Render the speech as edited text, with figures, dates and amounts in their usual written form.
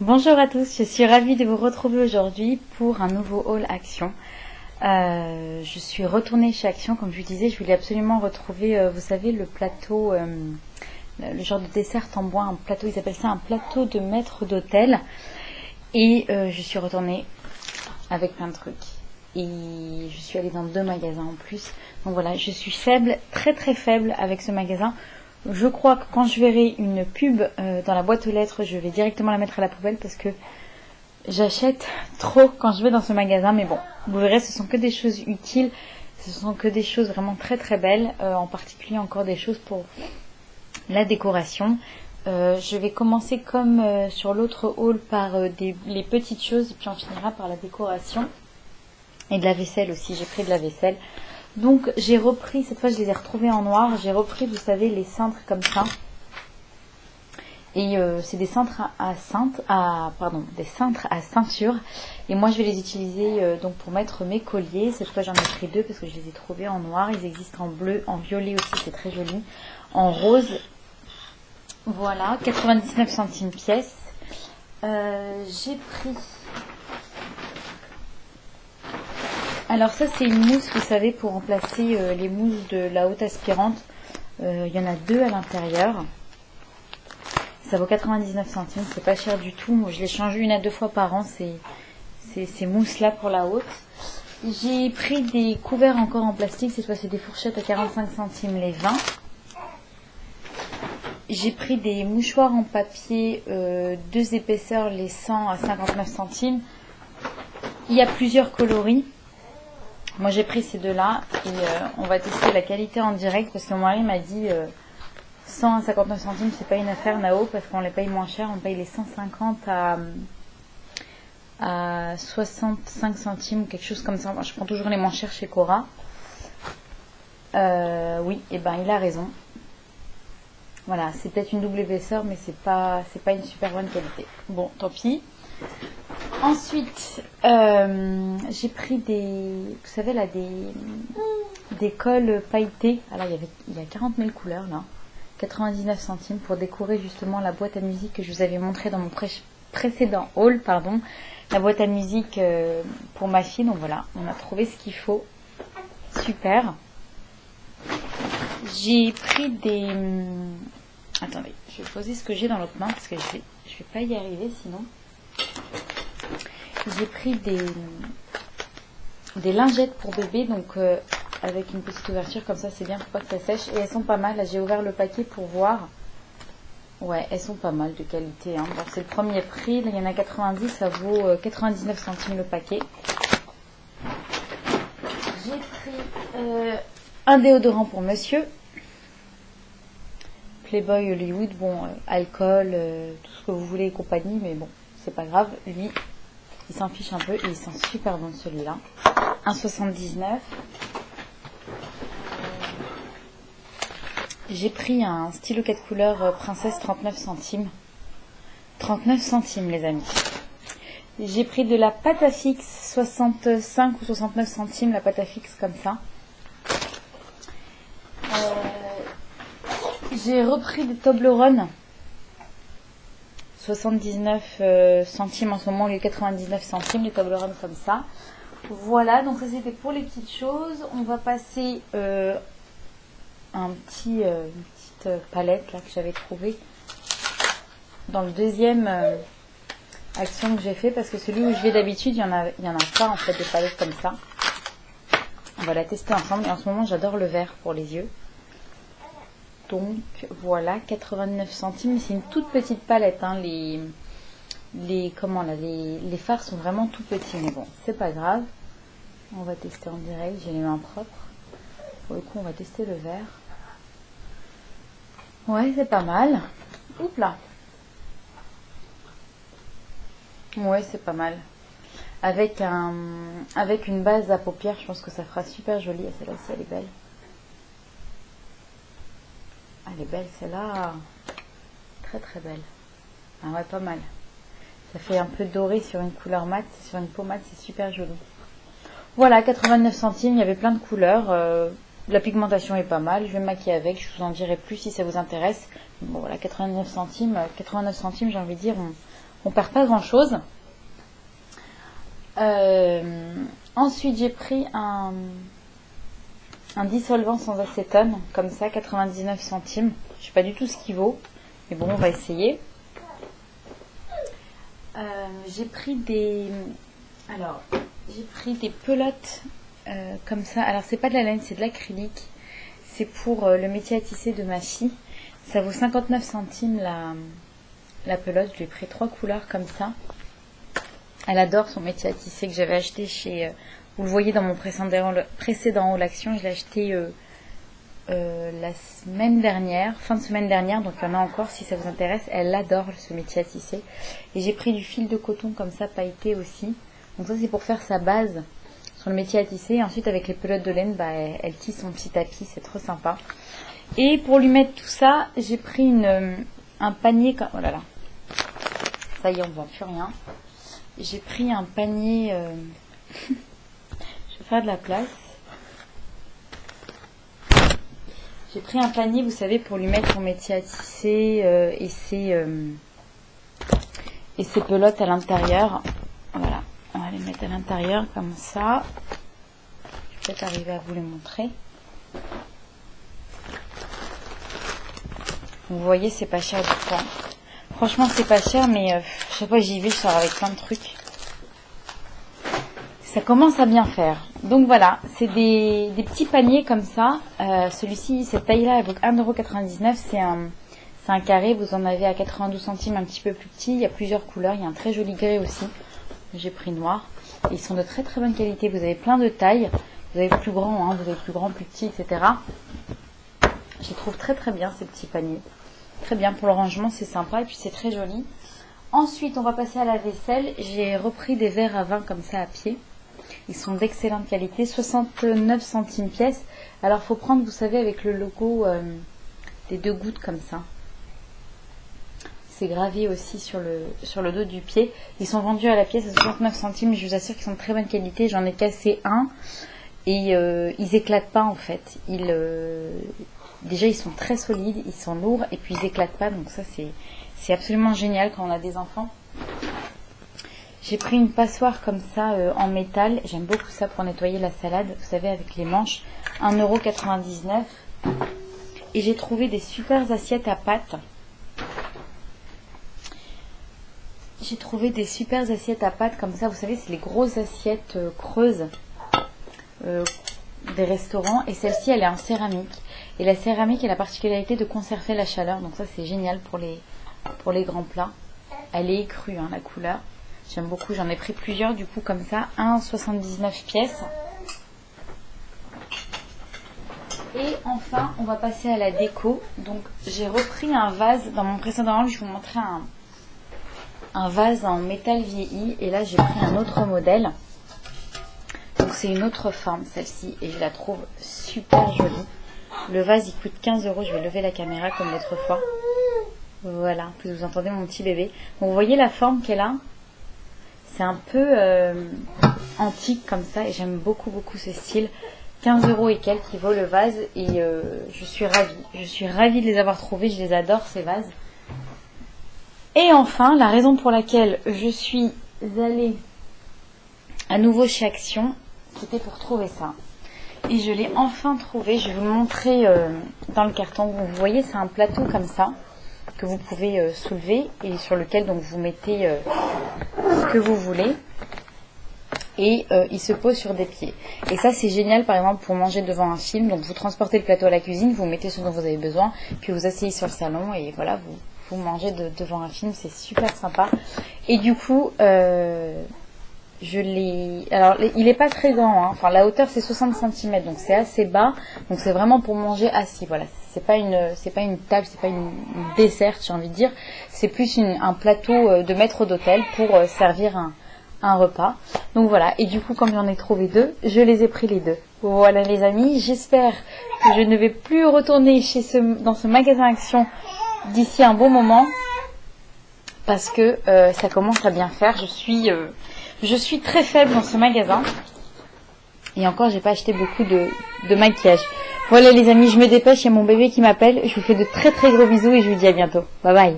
Bonjour à tous, je suis ravie de vous retrouver aujourd'hui pour un nouveau haul Action. Je suis retournée chez Action, comme je vous disais, je voulais absolument retrouver, vous savez, le plateau, le genre de dessert en bois, un plateau, ils appellent ça un plateau de maître d'hôtel. Et je suis retournée avec plein de trucs. Et je suis allée dans 2 magasins en plus. Donc voilà, je suis faible, très très faible avec ce magasin. Je crois que quand je verrai une pub dans la boîte aux lettres, je vais directement la mettre à la poubelle parce que j'achète trop quand je vais dans ce magasin. Mais bon, vous verrez, ce sont que des choses utiles. Ce sont que des choses vraiment très très belles. En particulier encore des choses pour la décoration. Je vais commencer comme sur l'autre haul par les petites choses. Et puis on finira par la décoration. Et de la vaisselle aussi, j'ai pris de la vaisselle. Donc j'ai repris, cette fois je les ai retrouvés en noir, j'ai repris, vous savez, les cintres comme ça. Et c'est des cintres des cintres à ceinture. Et moi je vais les utiliser donc pour mettre mes colliers. Cette fois j'en ai pris 2 parce que je les ai trouvés en noir. Ils existent en bleu, en violet aussi, c'est très joli. En rose, voilà, 99 centimes pièce. J'ai pris... Alors ça c'est une mousse, vous savez, pour remplacer les mousses de la haute aspirante. Il y en a 2 à l'intérieur. Ça vaut 99 centimes, c'est pas cher du tout. Moi je les change 1 à 2 fois par an, ces mousses là pour la haute. J'ai pris des couverts encore en plastique, cette fois c'est des fourchettes à 45 centimes les 20. J'ai pris des mouchoirs en papier 2 épaisseurs les 100 à 59 centimes. Il y a plusieurs coloris. Moi j'ai pris ces 2 là et on va tester la qualité en direct parce que mon mari m'a dit 100 à 59 centimes c'est pas une affaire Nao parce qu'on les paye moins cher, on paye les 150 à 65 centimes ou quelque chose comme ça. Moi, je prends toujours les moins chers chez Cora. Oui, et ben il a raison. Voilà, c'est peut-être une double épaisseur mais c'est pas une super bonne qualité. Bon, tant pis. Ensuite, j'ai pris vous savez là, des cols pailletés. Alors il y a 40 000 couleurs là, 99 centimes pour décorer justement la boîte à musique que je vous avais montré dans mon précédent haul, pardon. La boîte à musique pour ma fille, donc voilà, on a trouvé ce qu'il faut. Super. J'ai pris des... Attendez, je vais poser ce que j'ai dans l'autre main parce que je vais pas y arriver sinon. J'ai pris des lingettes pour bébé, donc avec une petite ouverture comme ça, c'est bien pour pas que ça sèche. Et elles sont pas mal, là j'ai ouvert le paquet pour voir. Ouais, elles sont pas mal de qualité. Hein. Bon, c'est le premier prix, là, il y en a 90, ça vaut 99 centimes le paquet. J'ai pris un déodorant pour monsieur. Playboy Hollywood, bon, alcool, tout ce que vous voulez et compagnie, mais bon, c'est pas grave, lui... Il s'en fiche un peu et il sent super bon celui-là. 1,79. J'ai pris un stylo 4 couleurs princesse 39 centimes. 39 centimes les amis. J'ai pris de la pâte à fixe 65 ou 69 centimes la pâte à fixe comme ça. J'ai repris des Toblerone. 79 centimes en ce moment, les 99 centimes, les Toblerone comme ça. Voilà, donc ça c'était pour les petites choses. On va passer une petite palette là que j'avais trouvée dans le deuxième action que j'ai fait parce que celui où je vais d'habitude, il y en a pas en fait des palettes comme ça. On va la tester ensemble et en ce moment j'adore le vert pour les yeux. Donc voilà, 89 centimes, c'est une toute petite palette, hein. Les fards sont vraiment tout petits, mais bon, c'est pas grave. On va tester en direct, j'ai les mains propres. Pour le coup, on va tester le vert. Ouais, c'est pas mal. Oups là. Ouais, c'est pas mal. Avec une base à paupières, je pense que ça fera super joli. Celle-là aussi, elle est belle. Elle est belle celle-là, très très belle. Ah ouais, pas mal. Ça fait un peu doré sur une couleur mate, sur une peau mate, c'est super joli. Voilà, 89 centimes, il y avait plein de couleurs. La pigmentation est pas mal, je vais me maquiller avec, je vous en dirai plus si ça vous intéresse. Bon voilà, 89 centimes, j'ai envie de dire, on perd pas grand chose. Ensuite j'ai pris un dissolvant sans acétone, comme ça, 99 centimes. Je sais pas du tout ce qu'il vaut, mais bon, on va essayer. J'ai pris des pelotes comme ça. Alors c'est pas de la laine, c'est de l'acrylique. C'est pour le métier à tisser de ma fille. Ça vaut 59 centimes la pelote. Je lui ai pris 3 couleurs comme ça. Elle adore son métier à tisser que j'avais acheté chez... vous le voyez dans mon précédent haul action. Je l'ai acheté la semaine dernière, fin de semaine dernière. Donc il y en a encore si ça vous intéresse. Elle adore ce métier à tisser. Et j'ai pris du fil de coton comme ça, pailleté aussi. Donc ça c'est pour faire sa base sur le métier à tisser. Et ensuite avec les pelotes de laine, elle tisse son petit tapis. C'est trop sympa. Et pour lui mettre tout ça, j'ai pris un panier... Oh là là. Ça y est, on ne voit plus rien. J'ai pris un panier... je vais faire de la place. J'ai pris un panier, vous savez, pour lui mettre son métier à tisser et ses pelotes à l'intérieur. Voilà, on va les mettre à l'intérieur comme ça. Je vais peut-être arriver à vous les montrer. Vous voyez, c'est pas cher du tout. Franchement, c'est pas cher, mais chaque fois que j'y vais, je sors avec plein de trucs. Ça commence à bien faire. Donc voilà, c'est des petits paniers comme ça. Celui-ci, cette taille-là, elle vaut 1,99 €. C'est un carré, vous en avez à 92 centimes, un petit peu plus petit. Il y a plusieurs couleurs, il y a un très joli gris aussi. J'ai pris noir. Et ils sont de très très bonne qualité. Vous avez plein de tailles. Vous avez plus grand, vous avez plus grand, plus petit, etc. Je les trouve très très bien ces petits paniers. Très bien pour le rangement, c'est sympa et puis c'est très joli. Ensuite, on va passer à la vaisselle. J'ai repris des verres à vin comme ça à pied. Ils sont d'excellente qualité, 69 centimes pièce. Alors, il faut prendre, vous savez, avec le logo des 2 gouttes comme ça. C'est gravé aussi sur le dos du pied. Ils sont vendus à la pièce à 69 centimes. Je vous assure qu'ils sont de très bonne qualité. J'en ai cassé un et ils éclatent pas en fait. Déjà, ils sont très solides, ils sont lourds et puis ils éclatent pas. Donc ça, c'est absolument génial quand on a des enfants. J'ai pris une passoire comme ça en métal. J'aime beaucoup ça pour nettoyer la salade. Vous savez, avec les manches. 1,99 €. Et j'ai trouvé des super assiettes à pâte. J'ai trouvé des super assiettes à pâte comme ça. Vous savez, c'est les grosses assiettes creuses des restaurants. Et celle-ci, elle est en céramique. Et la céramique a la particularité de conserver la chaleur. Donc ça, c'est génial pour les grands plats. Elle est écrue, la couleur. J'aime beaucoup. J'en ai pris plusieurs, du coup, comme ça. 1,79 pièces. Et enfin, on va passer à la déco. Donc, j'ai repris un vase. Dans mon précédent haul, je vous montrais un vase en métal vieilli. Et là, j'ai pris un autre modèle. Donc, c'est une autre forme, celle-ci. Et je la trouve super jolie. Le vase, il coûte 15 €. Je vais lever la caméra comme l'autre fois. Voilà. Puis vous entendez mon petit bébé. Donc, vous voyez la forme qu'elle a. C'est un peu antique comme ça. Et j'aime beaucoup, beaucoup ce style. 15 € et quelques qui vaut le vase. Et je suis ravie. Je suis ravie de les avoir trouvés. Je les adore, ces vases. Et enfin, la raison pour laquelle je suis allée à nouveau chez Action, c'était pour trouver ça. Et je l'ai enfin trouvé. Je vais vous le montrer dans le carton. Vous voyez, c'est un plateau comme ça que vous pouvez soulever et sur lequel donc vous mettez ce que vous voulez. Et il se pose sur des pieds. Et ça, c'est génial, par exemple, pour manger devant un film. Donc, vous transportez le plateau à la cuisine, vous mettez ce dont vous avez besoin, puis vous asseyez sur le salon et voilà, vous mangez devant un film. C'est super sympa. Et du coup, je l'ai... Alors, il n'est pas très grand. Enfin, la hauteur, c'est 60 cm. Donc, c'est assez bas. Donc, c'est vraiment pour manger assis. Voilà. C'est pas une table, c'est pas une dessert, j'ai envie de dire. C'est plus un plateau de maître d'hôtel pour servir un repas. Donc voilà, et du coup comme j'en ai trouvé 2, je les ai pris les 2. Voilà les amis, j'espère que je ne vais plus retourner dans ce magasin Action d'ici un bon moment parce que ça commence à bien faire. Je suis très faible dans ce magasin et encore j'ai pas acheté beaucoup de maquillage. Voilà les amis, je me dépêche, il y a mon bébé qui m'appelle. Je vous fais de très très gros bisous et je vous dis à bientôt. Bye bye.